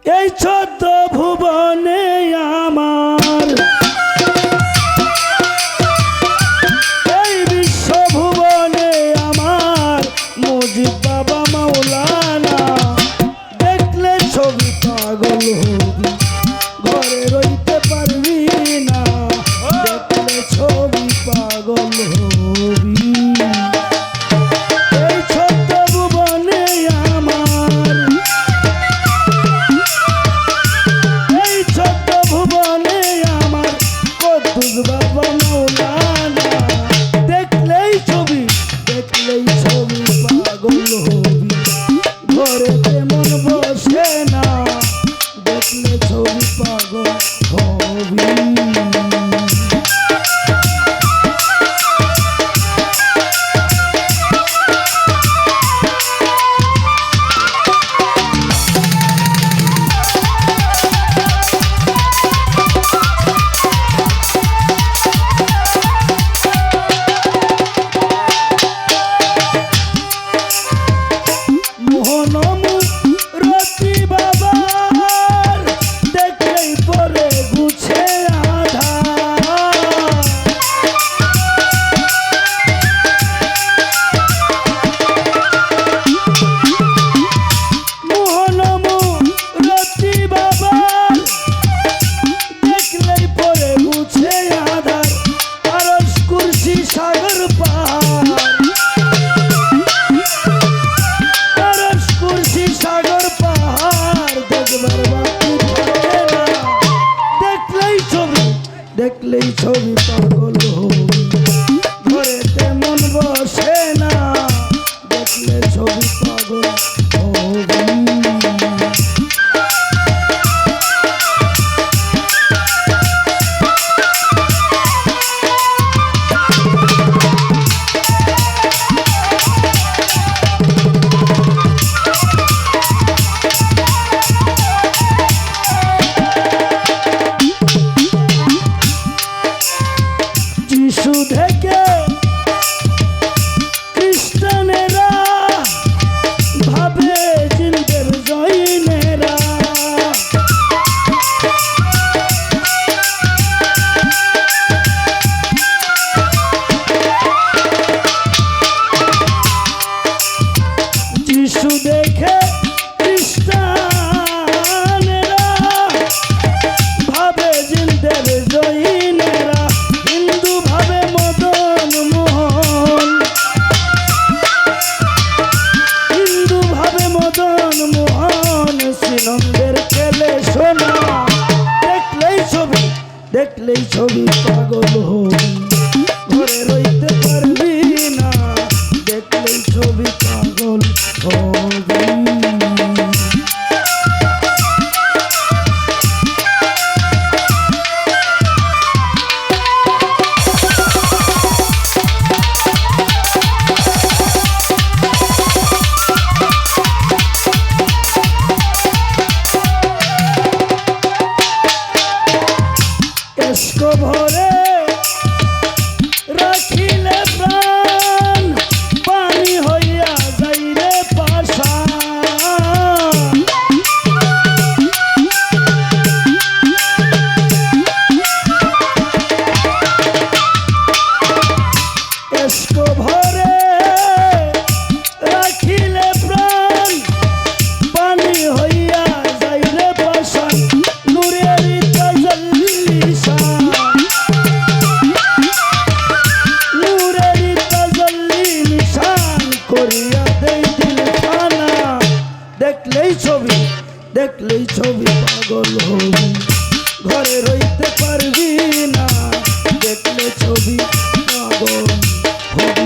এই 14 ভুবনে আমার, এই বিশ্ব ভুবনে আমার মুজিব বাবা মাওলানা। দেখলে ছবি পাগল হবি, ঘরে রইতে পারবি না। দেখলে ছবি পাগল হবি। এই 14 ভুবনে আমার, এই 14 ভুবনে আমার কুদ্দুস বাবা মাওলানা। দেখলেই ছবি পাগল হবি, ঘরেতে মন বসে না। দেখলে ছবি পাগল হবি। মোহনমুরতি বাবার দেখলেই পরে গুছে আধার। মোহনমুরতি বাবার দেখলেই পরে গুছে আধার। আরশ কুরসি সাগর পার, সাগর পাহাড় দেখবার বাকি থাকে না। দেখলেই ছবি পাগল হবি, ঘরেতে মন বসে না। দেখলে ছবি পাগল হবি। যিশু থেকে খ্রিস্টানেরা ভাবে জিন্দের জৈনেরা। যিশু দেখে খ্রিস্টানেরা ভাবে জিন্দের জৈনেরা। হিন্দু ভাবে মদন মোহন, হিন্দু ভাবে মদন মোহন শ্রীনন্দের ছেলে সোনা। দেখলেই ছবি পাগল হবি, ঘরে রইতে পারবি না। দেখলেই ছবি পাগল হবি। এস্ক ভরে রাখিলে প্রাণ, পানি হইয়া যাইরে পাষাণ। এস্ক ভরে রাখিলে প্রাণ, পানি হইয়া যাইরে পাষাণ। নূরেরি তাজাল্লি শান, নূরেরি তাজাল্লি নিশান করিয়া দেই দিল খানা। দেখলেই ছবি পাগল হবি, ঘরে রইতে পারবি না। দেখলে ছবি পাগল হবি।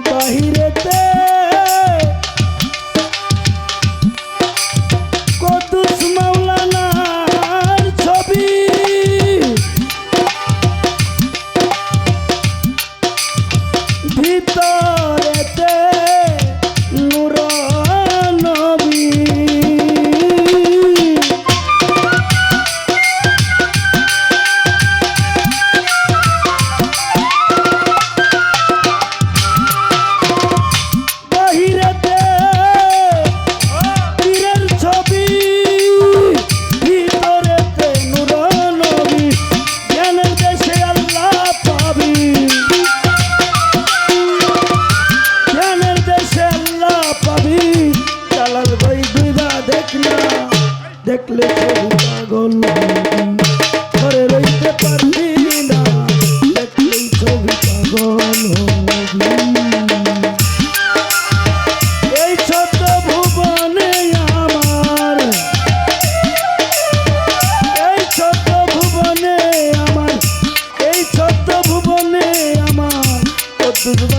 বাহিরেতে দুধ